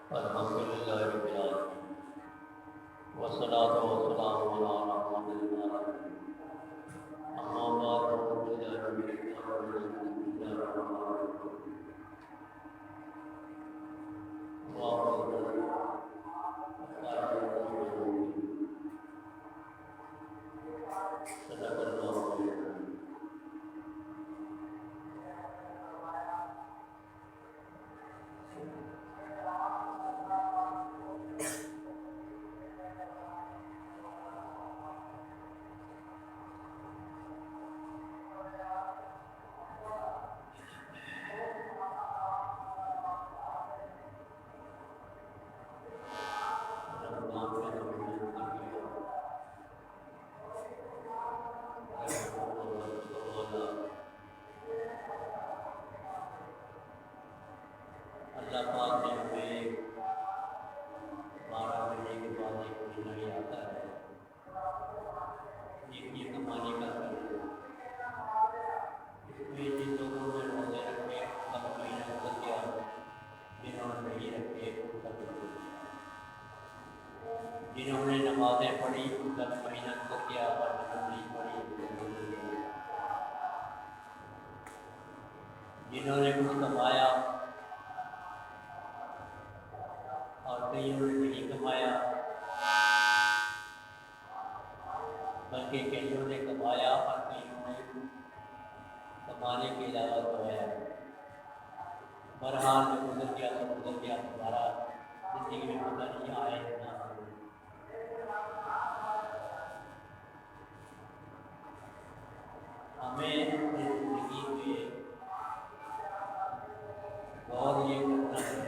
الحمدللہ رب العالمین والصلاة والسلام علی محمد العالمین اما بعد اعوذ باللہ من الشیطان الرجیم بسم اللہ الرحمن الرحیم صدق اللہ العظیم۔ اللہ پاک نے ہمیں 12 مہینے کے بعد ایک مہینہ آتا ہے، یہ کمانے کا ہے۔ اس میں جن لوگوں نے روزے رکھے ان کا مہینہ گزر گیا، جنہوں نے نہیں رکھے ان کا گزر گیا، جنہوں نے نمازیں پڑھی ان کا مہینہ گزر گیا اور جنہوں نے نہیں پڑھی ان کا گزر گیا، جنہوں نے کچھ کمایا اور کئیوں نے نہیں کمایا، بلکہ کئیوں نے کمایا اور کئیوں نے کمانے کے علاوہ کمایا۔ بہرحال جو گزر گیا تو گزر گیا، ہمارا زندگی میں پتہ نہیں آئے نہ آئے۔ ہمیں اپنی زندگی میں غور یہ کرنا ہے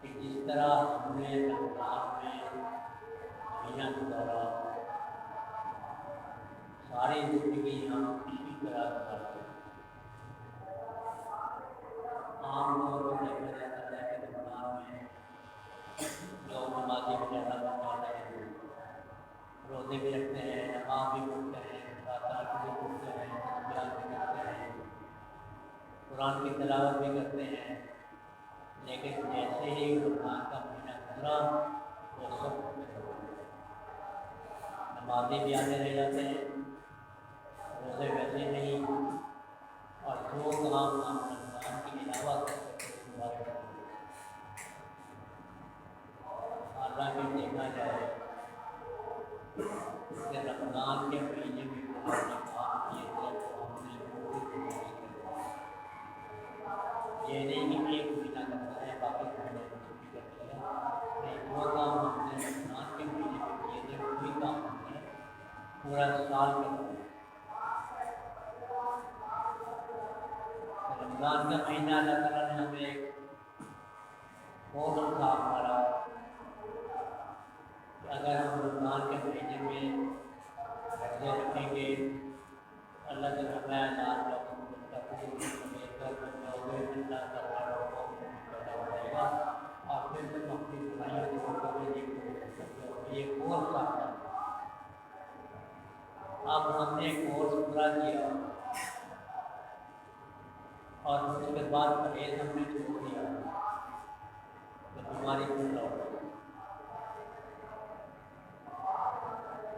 کہ جس طرح ہم نے رمضان میں مہینہ گزارا، ساری زندگی ہم اسی طرح گزارتے ہیں۔ عام طور پر دیکھا جاتا ہے کہ رمضان میں لوگ نمازی بھی زیادہ بن جاتے ہیں، روزے بھی رکھتے ہیں، نماز بھی پڑھتے ہیں، رکعتیں بھی پڑھتے ہیں، تسبیحات بھی کرتے ہیں، قرآن کی تلاوت بھی کرتے ہیں، لیکن جیسے ہی رمضان کا مہینہ گزرا وہ سب ختم ہو گئے۔ نمازی بھی آتے رہ جاتے ہیں، روزے ویسے نہیں، اور جو کام ہم رمضان کے علاوہ کرتے ہیں وہ بات کرتے ہیں۔ حالانکہ دیکھا جائے کہ رمضان کے مہینے میں جو ہم نے کام کیے تھے وہ ہم نے پوری زندگی کرتے ہیں۔ یہ نہیں کہ ایک مہینہ کرتا ہے باقی مہینے میں چھٹی کرتے ہیں، نہیں، وہ کام ہم نے رمضان کے مہینے میں کیے تھے وہی کام ہم نے پورا سال کرتے ہیں۔ رمضان کا مہینہ اللہ تعالیٰ نے ہمیں ایک فوراً تھا ہمارا کہ اگر ہم رمضان کے مہینے میں روزے رکھیں گے، اللہ نے فرمایا لعلکم تتقون، اگر بن جاؤ گے اللہ تعالیٰ کو پیدا ہو جائے گا اور پھر تم اپنی برائیوں کو کرنے کی کوشش کرتے ہو۔ یہ کورس آپ کا، اب ہم نے کورس پورا کیا اور اس کے بعد پرہیز ہم نے چھوڑ دیا تو بیماری پھیلا ہو گئی۔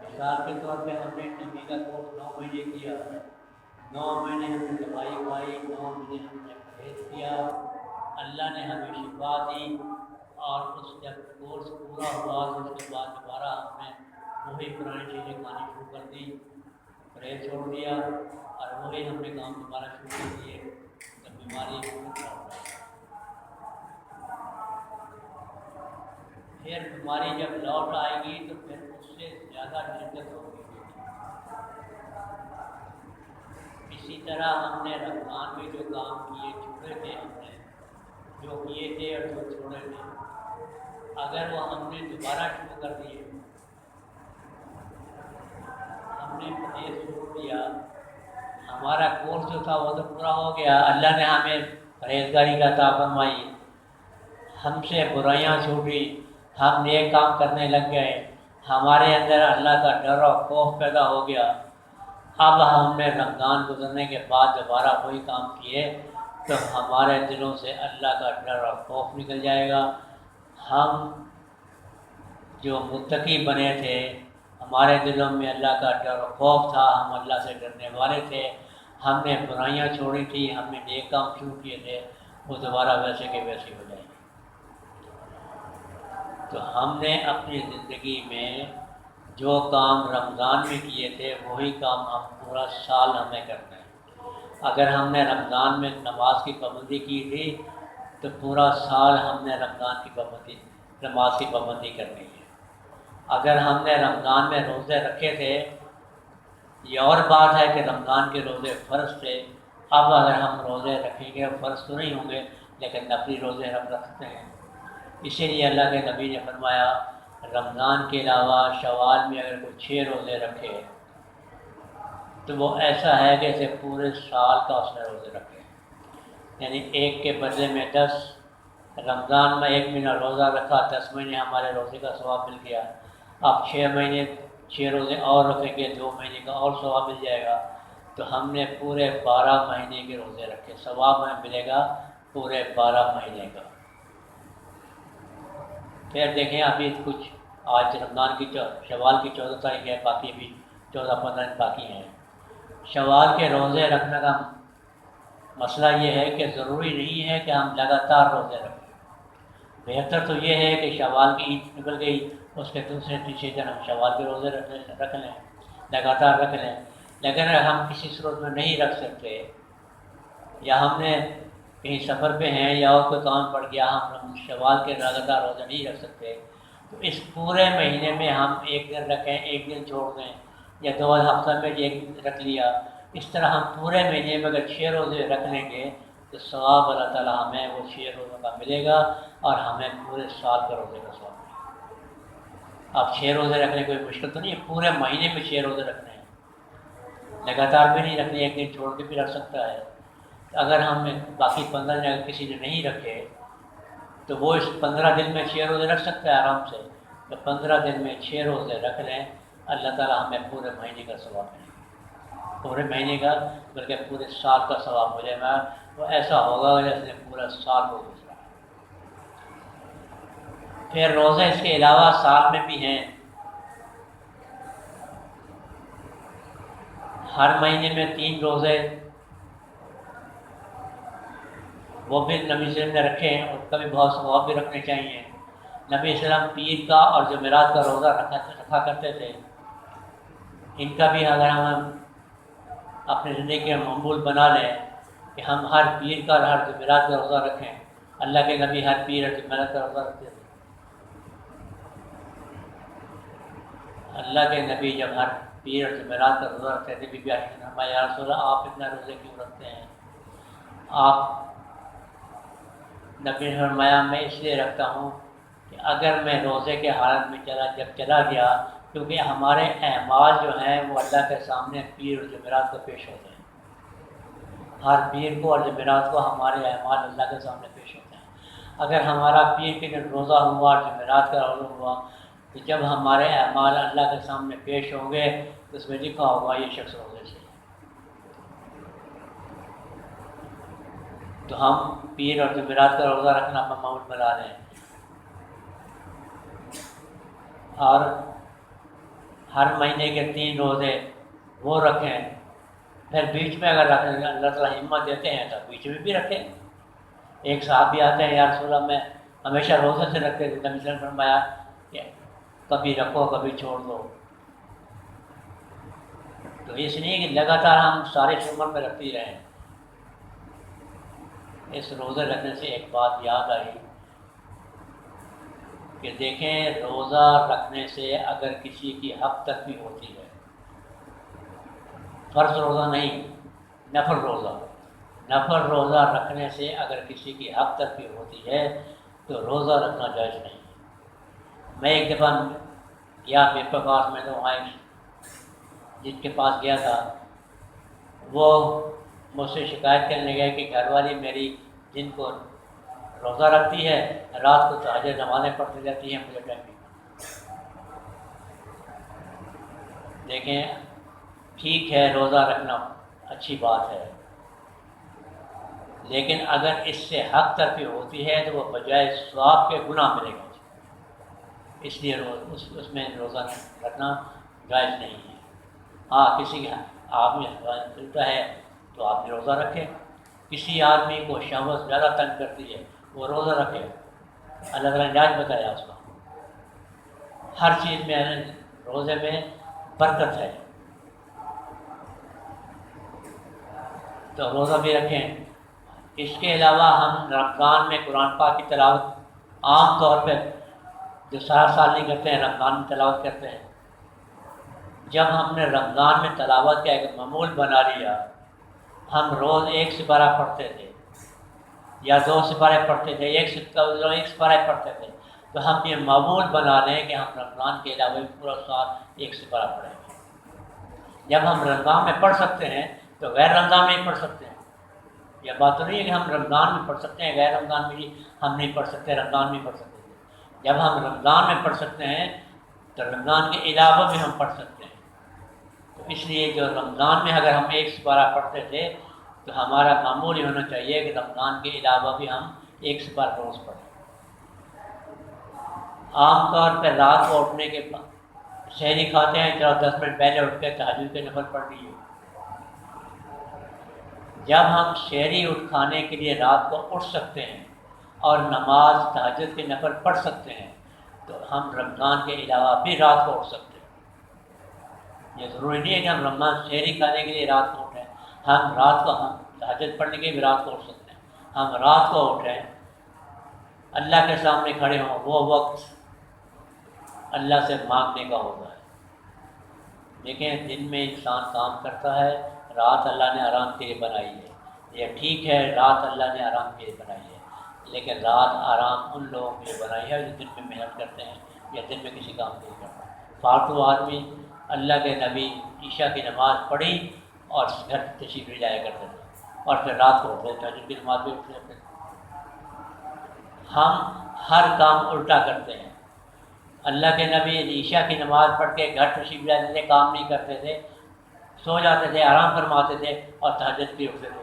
مثال کے طور پہ ہم نے ٹی بی کا کورس 9 مہینے کیا، 9 مہینے ہم نے دوائی کھائی، 9 مہینے ہم نے پرہیز کیا، اللہ نے ہمیں شفا دی، اور اس جب کورس پورا ہوا تو اس کے بعد دوبارہ ہم نے وہی پرانی چیزیں کھانی شروع کر دی، پرہیز چھوڑ دیا اور وہی ہم نے کام دوبارہ شروع کر دیے تو بیماری پھیلا ہو گئی۔ پھر بیماری جب لوٹ آئے گی تو پھر اس سے زیادہ شدت ہوگی۔ اسی طرح ہم نے رمضان میں جو کام کیے چھوڑے تھے، ہم نے جو کیے تھے اور جو چھوڑے تھے، اگر وہ ہم نے دوبارہ شروع کر دیے، ہم نے پرہیز چھوڑ دیا، ہمارا کورس جو تھا وہ تو پورا ہو گیا، اللہ نے ہمیں پرہیزگاری کا عطا فرمائی، ہم سے برائیاں چھوٹی، ہم نیک کام کرنے لگ گئے، ہمارے اندر اللہ کا ڈر اور خوف پیدا ہو گیا۔ اب ہم نے رمضان گزرنے کے بعد دوبارہ وہی کام کیے تو ہمارے دلوں سے اللہ کا ڈر اور خوف نکل جائے گا۔ ہم جو متقی بنے تھے، ہمارے دلوں میں اللہ کا ڈر و خوف تھا، ہم اللہ سے ڈرنے والے تھے، ہم نے برائیاں چھوڑی تھی، ہم نے نیک کام شروع کیے تھے، وہ دوبارہ ویسے کے ویسے ہو جائیں گے۔ تو ہم نے اپنی زندگی میں جو کام رمضان میں کیے تھے وہی کام ہم پورا سال ہمیں کرنا ہے۔ اگر ہم نے رمضان میں نماز کی پابندی کی تھی تو پورا سال ہم نے نماز کی پابندی کرنی ہے۔ اگر ہم نے رمضان میں روزے رکھے تھے، یہ اور بات ہے کہ رمضان کے روزے فرض تھے، اب اگر ہم روزے رکھیں گے، فرض تو نہیں ہوں گے لیکن نفلی روزے ہم رکھ سکتے ہیں۔ اسی لیے اللہ کے نبی نے فرمایا رمضان کے علاوہ شوال میں اگر کوئی 6 روزے رکھے تو وہ ایسا ہے کہ اسے پورے سال کا اس نے روزے رکھے، یعنی ایک کے بدلے میں 10۔ رمضان میں 1 مہینہ روزہ رکھا، 10 مہینے ہمارے روزے کا ثواب مل گیا۔ آپ 6 روزے اور رکھیں گے، 2 مہینے کا اور ثواب مل جائے گا۔ تو ہم نے پورے 12 مہینے کے روزے رکھے، ثواب ہمیں ملے گا پورے 12 مہینے کا۔ پھر دیکھیں ابھی کچھ آج رمضان کی شوال کی 14 تاریخ ہے، باقی بھی 14-15 دن باقی ہیں۔ شوال کے روزے رکھنے کا مسئلہ یہ ہے کہ ضروری نہیں ہے کہ ہم لگاتار روزے رکھیں۔ بہتر تو یہ ہے کہ شوال کی عید نکل گئی، اس کے دوسرے تیسرے دن ہم شوال کے روزے رکھ لیں، لگاتار رکھ لیں۔ لیکن اگر ہم کسی صورت میں نہیں رکھ سکتے، یا ہم نے کہیں سفر پہ ہیں یا اور کوئی کام پڑ گیا، ہم شوال کے لگاتار روزے نہیں رکھ سکتے، تو اس پورے مہینے میں ہم 1 دن رکھیں، 1 دن چھوڑ دیں، یا 2 ہفتہ میں 1 دن رکھ لیا۔ اس طرح ہم پورے مہینے میں اگر 6 روزے رکھ لیں گے تو ثواب اللہ تعالیٰ ہمیں وہ 6 روزوں کا ملے گا اور ہمیں پورے سال کا روزے کا ثواب ملے گا۔ آپ 6 روزے رکھنے کوئی مشکل تو نہیں ہے، پورے مہینے میں 6 روزے رکھنے ہیں، لگاتار بھی نہیں رکھنے، 1 دن چھوڑ کے بھی رکھ سکتا ہے۔ اگر ہم باقی 15 دن اگر کسی نے نہیں رکھے تو وہ اس 15 دن میں 6 روزے رکھ سکتا ہے آرام سے، تو 15 دن میں 6 روزے رکھ لیں، اللہ تعالیٰ ہمیں پورے مہینے کا ثواب ملے گا، پورے مہینے کا بلکہ پورے سال کا ثواب ملے گا۔ وہ ایسا ہوگا جیسے پورا سال کو گزرا۔ پھر روزے اس کے علاوہ سال میں بھی ہیں، ہر مہینے میں 3 روزے وہ بھی نبی صلی اللہ علیہ وسلم نے رکھے ہیں، اور کبھی بہت ثواب بھی رکھنے چاہیے۔ نبی صلی اللہ علیہ وسلم پیر کا اور جمعرات کا روزہ رکھا کرتے تھے، ان کا بھی اگر ہم اپنی زندگی کے معمول بنا لیں کہ ہم ہر پیر کا اور ہر جمعرات کا روزہ رکھیں۔ اللہ کے نبی ہر پیر اور جمعرات کا روزہ رکھتے تھے۔ اللہ کے نبی جب ہر پیر اور جمعرات کا روزہ رکھتے تھے، بی بی عائشہ نے فرمایا یا رسول اللہ آپ اتنا روزے کیوں رکھتے ہیں؟ آپ نبی نے فرمایا میں اس لیے رکھتا ہوں کہ اگر میں روزے کے حالت میں چلا گیا، کیونکہ ہمارے اعمال جو ہیں وہ اللہ کے سامنے پیر اور جمعرات کو پیش ہوتے ہیں، ہر پیر کو اور جمعرات کو ہمارے اعمال اللہ کے سامنے پیش ہوتے ہیں۔ اگر ہمارا پیر کے دن روزہ ہوا اور جمعرات کا روزہ ہوا تو جب ہمارے اعمال اللہ کے سامنے پیش ہوں گے تو اس میں لکھا ہوگا یہ شخص روزے سے۔ تو ہم پیر اور جمعرات کا روزہ رکھنا اپنا معمول بنا لیں، اور ہر مہینے کے 3 روزے وہ رکھیں۔ پھر بیچ میں اگر رکھیں، اللہ تعالیٰ ہمت دیتے ہیں تو بیچ میں بھی رکھیں۔ ایک صحابی آتے ہیں یا رسول اللہ میں ہمیشہ روزے سے رکھتے تھے، نبی صلی اللہ علیہ وسلم نے فرمایا کہ کبھی رکھو کبھی چھوڑ دو۔ تو اس لیے کہ لگاتار ہم سارے عمر میں رکھتے ہی رہیں۔ اس روزے رکھنے سے ایک بات یاد آئی کہ دیکھیں روزہ رکھنے سے اگر کسی کی حق تک بھی ہوتی ہے، فرض روزہ نہیں، نفل روزہ، نفل روزہ رکھنے سے اگر کسی کی حق تلفی ہوتی ہے تو روزہ رکھنا جائز نہیں۔ میں ایک دفعہ یا میرے پاس میں تو وہاں جن کے پاس گیا تھا وہ مجھ سے شکایت کرنے گئے کہ گھر والی میری جن کو روزہ رکھتی ہے رات کو تہجد نمازیں پڑھتی رہتی ہیں، مجھے ٹائم نہیں۔ دیکھیں ٹھیک ہے روزہ رکھنا اچھی بات ہے، لیکن اگر اس سے حق تلفی ہوتی ہے تو وہ بجائے ثواب کے گناہ ملے گا، اس لیے اس میں روزہ رکھنا جائز نہیں ہے۔ ہاں کسی کا آدمی ملتا ہے تو آپ نے روزہ رکھے، کسی آدمی کو شہوت زیادہ تنگ کرتی ہے وہ روزہ رکھے، اللہ تعالیٰ نے جائز بتایا اس کا۔ ہر چیز میں روزے میں برکت ہے، تو روزہ بھی رکھیں۔ اس کے علاوہ ہم رمضان میں قرآن پاک کی تلاوت عام طور پہ جو سارا سال نہیں کرتے ہیں رمضان میں تلاوت کرتے ہیں۔ جب ہم نے رمضان میں تلاوت کا ایک معمول بنا لیا، ہم روز ایک سپارہ پڑھتے تھے یا 2 سپارے پڑھتے تھے، ایک سپارہ پڑھتے تھے، تو ہم یہ معمول بنا لیں کہ ہم رمضان کے علاوہ پورا سال ایک سپارہ پڑھیں گے۔ جب ہم رمضان میں پڑھ سکتے ہیں تو غیر رمضان میں ہی پڑھ سکتے ہیں۔ یہ بات تو نہیں ہے کہ ہم رمضان میں پڑھ سکتے ہیں غیر رمضان میں بھی ہم نہیں پڑھ سکتے، رمضان میں پڑھ سکتے ہیں۔ جب ہم رمضان میں پڑھ سکتے ہیں تو رمضان کے علاوہ بھی ہم پڑھ سکتے ہیں۔ تو اس لیے جو رمضان میں اگر ہم ایک سپارہ پڑھتے تھے تو ہمارا معمول یہ ہونا چاہیے کہ رمضان کے علاوہ بھی ہم ایک سپارہ روز پڑھیں۔ عام طور پہ رات کو اٹھنے کے بعد سحری کھاتے ہیں، چلو 10 منٹ پہلے اٹھ کے تہجد کے نفل پڑھ لیے۔ جب ہم سحری کھانے کے لیے رات کو اٹھ سکتے ہیں اور نماز تہجد کے نفل پڑھ سکتے ہیں تو ہم رمضان کے علاوہ بھی رات کو اٹھ سکتے ہیں۔ یہ ضروری نہیں ہے کہ ہم رمضان سحری کھانے کے لیے رات کو اٹھیں، ہم رات کو ہم تہجد پڑھنے کے لیے بھی رات کو اٹھ سکتے ہیں۔ ہم رات کو اٹھیں، اللہ کے سامنے کھڑے ہوں، وہ وقت اللہ سے مانگنے کا ہوتا ہے۔ دیکھیں دن میں انسان کام کرتا ہے، رات اللہ نے آرام کے لیے بنائی ہے، یہ ٹھیک ہے رات اللہ نے آرام کے لیے بنائی ہے، لیکن رات آرام ان لوگوں کے لیے بنائی ہے جو دن میں محنت کرتے ہیں یا دن میں کسی کام کے لیے کرتے ہیں۔ فالتو آدمی اللہ کے نبی عشاء کی نماز پڑھی اور گھر تشریف لے جایا کرتے تھے اور پھر رات کو اٹھتے تھے جن کی نماز بھی اٹھتے تھے۔ ہم ہر کام الٹا کرتے ہیں۔ اللہ کے نبی عشاء کی نماز پڑھ کے گھر تشریف لے جاتے تھے، کام نہیں کرتے تھے، سو جاتے تھے، آرام فرماتے تھے اور تہجد بھی اٹھتے تھے۔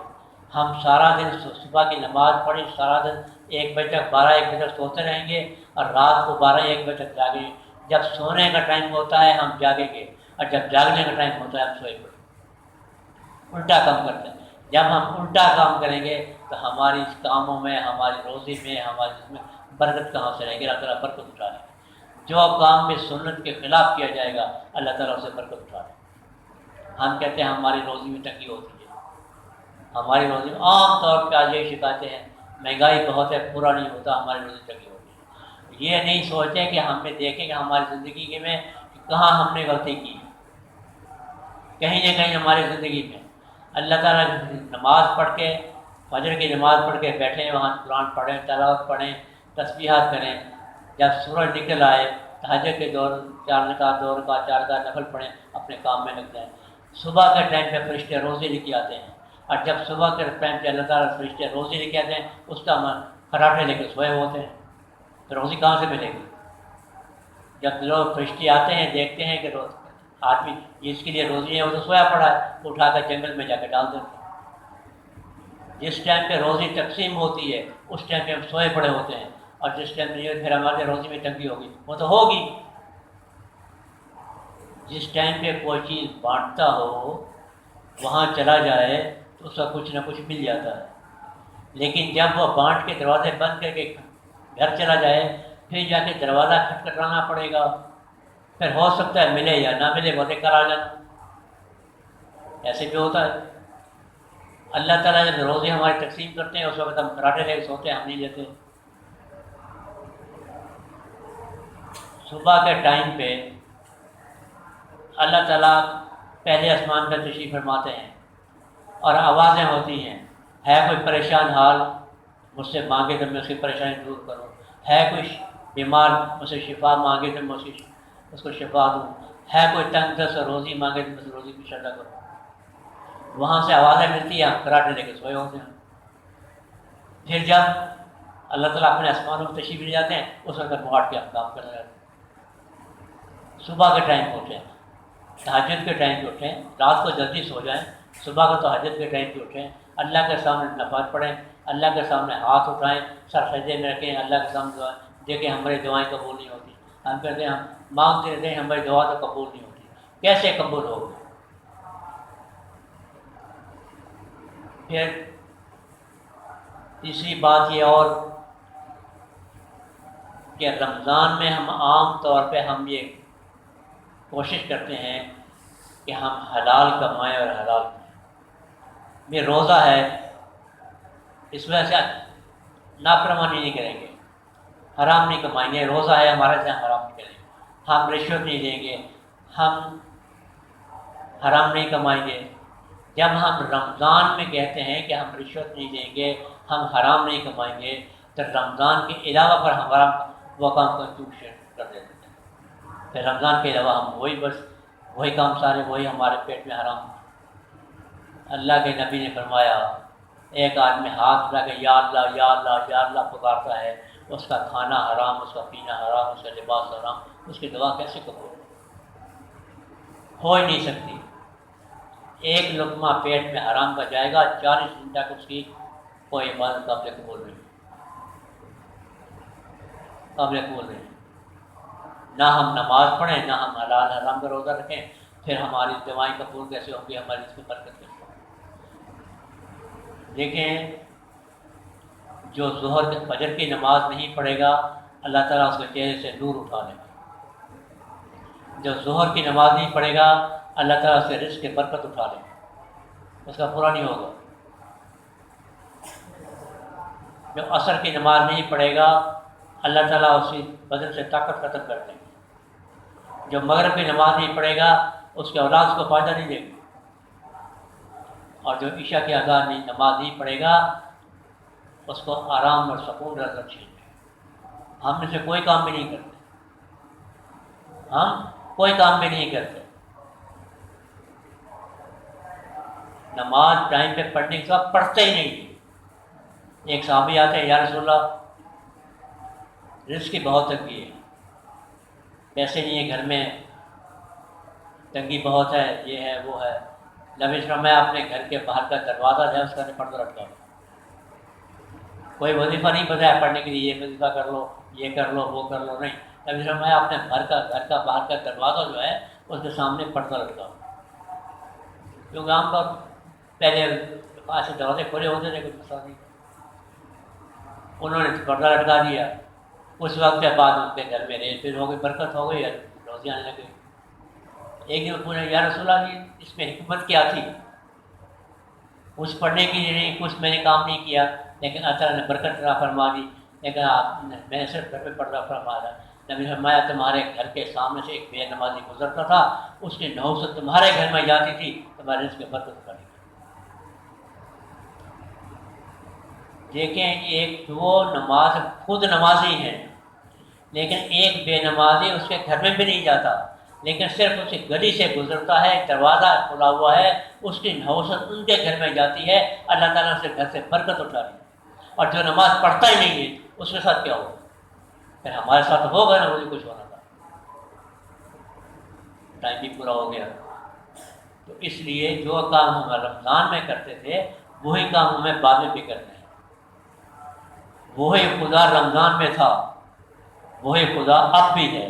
ہم سارا دن صبح کی نماز پڑھی، سارا دن 1 بجے تک 12-1 بجے تک سوتے رہیں گے اور رات کو 12-1 بجے تک جاگیں گے۔ جب سونے کا ٹائم ہوتا ہے ہم جاگیں گے اور جب جاگنے کا ٹائم ہوتا ہے ہم سوئے پڑیں۔ الٹا کام کرتے ہیں۔ جب ہم الٹا کام کریں گے تو ہماری اس کاموں میں، ہماری روزی میں، ہماری اس میں برکت کہاں سے رہے گی؟ اللہ تعالیٰ برکت اٹھا لیں گے۔ جو کام بھی سنت کے خلاف کیا جائے گا اللہ تعالیٰ اسے برکت اٹھا لیں گے۔ ہم کہتے ہیں ہماری روزی میں تنگی ہوتی ہے، ہماری روزی میں عام طور پہ آج یہ شکایتیں ہیں مہنگائی بہت ہے، پورا نہیں ہوتا، ہماری روزی تنگی ہوتی ہے۔ یہ نہیں سوچیں کہ ہم نے دیکھیں کہ ہماری زندگی کے میں کہاں ہم نے غلطی کی، کہیں نہ کہیں ہماری زندگی میں اللہ تعالیٰ نماز پڑھ کے فجر کی نماز پڑھ کے بیٹھیں، وہاں قرآن پڑھیں، تلاوت پڑھیں، تسبیحات کریں، جب سورج نکل آئے تہجد کے 4 رکعت 2 رکعت 4 رکعت نفل پڑھیں، اپنے کام میں لگ جائیں۔ صبح کے ٹائم پہ فرشتے روزی لے کے آتے ہیں اور جب صبح کے ٹائم پہ اللہ تعالیٰ فرشتے روزی لے کے آتے ہیں اس کا پراٹھے لے کے سوئے ہوتے ہیں، تو روزی کہاں سے ملے گی؟ جب لوگ فرشتے آتے ہیں دیکھتے ہیں کہ آدمی جس کے لیے روزی ہے وہ تو سویا پڑا ہے، اٹھا کر جنگل میں جا کے ڈال دیتے ہیں۔ جس ٹائم پہ روزی تقسیم ہوتی ہے اس ٹائم پہ ہم سوئے پڑے ہوتے ہیں، اور جس ٹائم پہ پھر ہمارے روزی میں تنگی ہوگی وہ تو ہوگی۔ جس ٹائم پہ کوئی چیز بانٹتا ہو وہاں چلا جائے تو اس کا کچھ نہ کچھ مل جاتا ہے، لیکن جب وہ بانٹ کے دروازے بند کر کے گھر چلا جائے پھر جا کے دروازہ کھٹکھٹانا پڑے گا، پھر ہو سکتا ہے ملے یا نہ ملے، وہ دیکھ کر آ جانا، ایسے بھی ہوتا ہے۔ اللہ تعالیٰ جب روزی ہماری تقسیم کرتے ہیں اس وقت ہم پراٹھے لے کے سوتے ہیں، ہم نہیں لیتے۔ صبح کے ٹائم پہ اللہ تعالیٰ پہلے آسمان پر تشریف فرماتے ہیں، اور آوازیں ہوتی ہیں، ہے کوئی پریشان حال مجھ سے مانگے تو میں اس کی پریشانی دور کروں، ہے کوئی بیمار مجھ سے شفا مانگے تو میں اس کو شفا دوں، ہے کوئی تنگ دست روزی مانگے تو میں اس روزی کی شرح کروں۔ وہاں سے آوازیں ملتی ہیں، ہم کراٹے لے کے سوئے ہوتے ہیں۔ پھر جب اللہ تعالیٰ اپنے آسمانوں میں تشریف لے جاتے ہیں، اس وقت موڑ کے ہم کام کرنے لگتے ہیں۔ صبح کے ٹائم پہ اٹھیں، تہجد کے ٹائم پہ اٹھیں، رات کو جلدی سو جائیں، صبح کو تہجد کے ٹائم پہ اٹھیں، اللہ کے سامنے نماز پڑھیں، اللہ کے سامنے ہاتھ اٹھائیں، سر سجدے میں رکھیں، اللہ کے سامنے دعائیں۔ دیکھیں ہماری دعائیں قبول نہیں ہوتی، ہم کہتے ہیں ہم مانگتے رہتے ہیں ہماری دعا تو قبول نہیں ہوتی، کیسے قبول ہوگی؟ پھر تیسری بات یہ اور کہ رمضان میں ہم عام طور پہ ہم یہ کوشش کرتے ہیں کہ ہم حلال کمائیں اور حلال کمائیں۔ یہ روزہ ہے، اس وجہ سے نافرمانی نہیں کریں گے، حرام نہیں کمائیں گے، روزہ ہے ہمارے سے حرام نہیں کریں گے، ہم رشوت نہیں دیں گے، ہم حرام نہیں کمائیں گے۔ جب ہم رمضان میں کہتے ہیں کہ ہم رشوت نہیں دیں گے، ہم حرام نہیں کمائیں گے، تو رمضان کے علاوہ پر ہمارا وہ کام کر دیتے ہیں۔ پھر رمضان کے علاوہ ہم وہی کام سارے وہی ہمارے پیٹ میں حرام۔ اللہ کے نبی نے فرمایا ایک آدمی ہاتھ اٹھا کے یا اللہ یا اللہ یا اللہ پکارتا ہے، اس کا کھانا حرام، اس کا پینا حرام، اس کا لباس حرام، اس کی دعا کیسے قبول ہو ہی نہیں سکتی۔ ایک لقمہ پیٹ میں حرام کا جائے گا، 40 دن تک اس کی کوئی عبادت قابل قبول نہیں، نہ ہم نماز پڑھیں، نہ ہم حلال حرام کا روزہ رکھیں، پھر ہماری دعائیں قبول کیسے ہوں گی، ہماری اس کی برکت کیسے ہوگی؟ دیکھیں جو ظہر کے فجر کی نماز نہیں پڑھے گا، اللہ تعالیٰ اس کے چہرے سے نور اٹھا لے گا۔ جو ظہر کی نماز نہیں پڑھے گا، اللہ تعالیٰ اس کے رزق کی برکت اٹھا لے گا، اس کا پورا نہیں ہوگا۔ جو عصر کی نماز نہیں پڑھے گا، اللہ تعالیٰ اسی بدن سے طاقت ختم کر دیں گے۔ جو مغرب کی نماز نہیں پڑھے گا، اس کے اولاد کو فائدہ نہیں دے گی، اور جو عشاء کی نماز نہیں پڑھے گا، اس کو آرام اور سکون رضا چھین گے۔ ہم میں سے کوئی کام بھی نہیں کرتے، ہم کوئی کام بھی نہیں کرتے۔ نماز ٹائم پہ پڑھنے کے بعد پڑھتے ہی نہیں۔ ایک صحابی آتے ہیں، یا رسول اللہ رزق کی بہت تنگی ہے، پیسے نہیں ہے گھر میں، تنگی بہت ہے، یہ ہے وہ ہے۔ نبی صلی اللہ علیہ وسلم میں اپنے گھر کے باہر کا دروازہ ہے اس کا پردہ لٹکا ہوں، کوئی وظیفہ نہیں بتایا پڑھنے کے لیے، یہ وظیفہ کر لو، یہ کر لو، وہ کر لو، نہیں۔ نبی صلی اللہ علیہ وسلم میں اپنے گھر کا باہر کا دروازہ جو ہے اس کے سامنے پردہ لٹکا ہوں، کیونکہ عام طور پہلے ایسے دروازے کھلے ہوتے تھے، کوئی مسئلہ نہیں، انہوں نے پردہ لٹکا دیا۔ اس وقت کے بعد ان کے گھر میں ریل پھر ہو گئی، برکت ہو گئی، روزی آنے لگی۔ ایک دن پوچھا یا رسول اللہ جی اس میں حکمت کیا تھی؟ کچھ پڑھنے کی نہیں، کچھ میں نے کام نہیں کیا، لیکن اللہ تعالیٰ نے برکت عطا فرما دی، لیکن میں نے صرف گھر پہ پردہ فرمایا۔ نبی نے فرمایا تمہارے گھر کے سامنے سے ایک بے نمازی گزرتا تھا، اس کی نحوست تمہارے گھر میں جاتی تھی، تمہارے رزق میں برکت پڑی۔ دیکھیں ایک وہ نماز خود نمازی ہیں، لیکن ایک بے نمازی اس کے گھر میں بھی نہیں جاتا، لیکن صرف اس کی گلی سے گزرتا ہے، دروازہ کھلا ہوا ہے، اس کی نحوست ان کے گھر میں جاتی ہے، اللہ تعالیٰ سے گھر سے برکت اٹھا رہی ہے۔ اور جو نماز پڑھتا ہی نہیں ہے اس کے ساتھ کیا ہوگا؟ پھر ہمارے ساتھ ہوگا نا، مجھے کچھ ہونا تھا۔ ٹائم بھی پورا ہو گیا، تو اس لیے جو کام ہم رمضان میں کرتے تھے وہی کام ہمیں بعد میں بھی کرنے ہیں۔ وہی خدا رمضان میں تھا، وہی خدا اب بھی ہے۔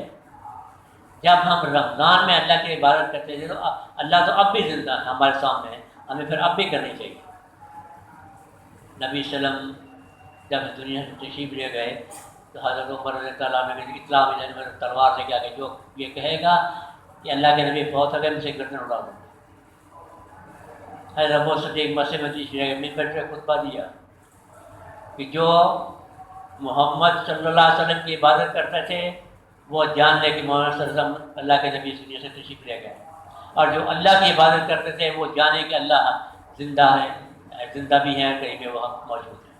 جب ہم رمضان میں اللہ کی عبادت کرتے تھے تو اللہ تو اب بھی زندہ ہے ہمارے سامنے، ہمیں پھر اب بھی کرنی چاہیے۔ نبی صلی اللہ علیہ وسلم جب دنیا سے تشریف لے گئے تو حضرت عمر رضی اللہ عنہ نے اطلاع ملی، میں تلوار لے کے آگے جو یہ کہے گا کہ اللہ کے نبی فوت ہو گئے، مجھے گردن اڑا دوں گا۔ حضرت ابو صدیق مسجد میں تشریف لے گئے، ممبر پہ خطبہ دیا کہ جو محمد صلی اللہ علیہ وسلم کی عبادت کرتے تھے وہ جان لے کہ محمد صلی اللہ علیہ وسلم اللہ کے نبی سے تشریف لے گئے، اور جو اللہ کی عبادت کرتے تھے وہ جانے کہ اللہ زندہ ہیں، زندہ بھی ہیں، کہیں پہ وہ موجود ہیں۔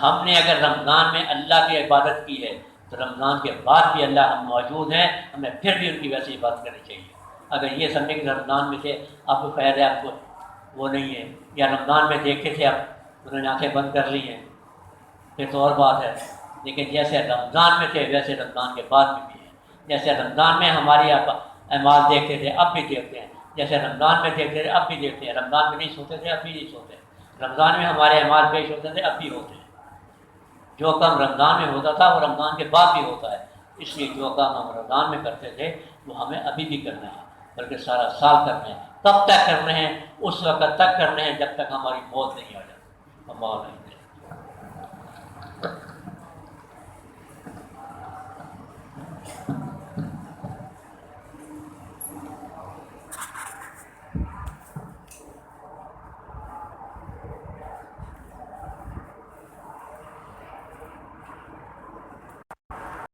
ہم نے اگر رمضان میں اللہ کی عبادت کی ہے تو رمضان کے بعد بھی اللہ ہم موجود ہیں، ہمیں پھر بھی ان کی ویسے عبادت کرنی چاہیے۔ اگر یہ سمجھیں کہ رمضان میں سے آپ کو خیر ہے، آپ کو وہ نہیں ہے، یا رمضان میں دیکھے تھے آپ انہوں نے آنکھیں بند کر لی ہیں، پھر تو اور بات ہے۔ لیکن جیسے رمضان میں تھے ویسے رمضان کے بعد بھی ہیں۔ جیسے رمضان میں ہماری اعمال دیکھتے تھے اب بھی دیکھتے ہیں، جیسے رمضان میں دیکھتے تھے اب بھی دیکھتے ہیں، رمضان میں نہیں سوتے تھے اب بھی نہیں سوتے، رمضان میں ہمارے اعمال پیش ہوتے تھے اب بھی ہوتے ہیں۔ جو کام رمضان میں ہوتا تھا وہ رمضان کے بعد بھی ہوتا ہے، اس لیے جو کام ہم رمضان میں کرتے تھے وہ ہمیں ابھی بھی کرنا ہے، بلکہ سارا سال کرنا ہے۔ کب تک کرنے ہیں؟ اس وقت تک کرنے ہیں جب تک ہماری موت نہیں آ جاتی۔ اللہ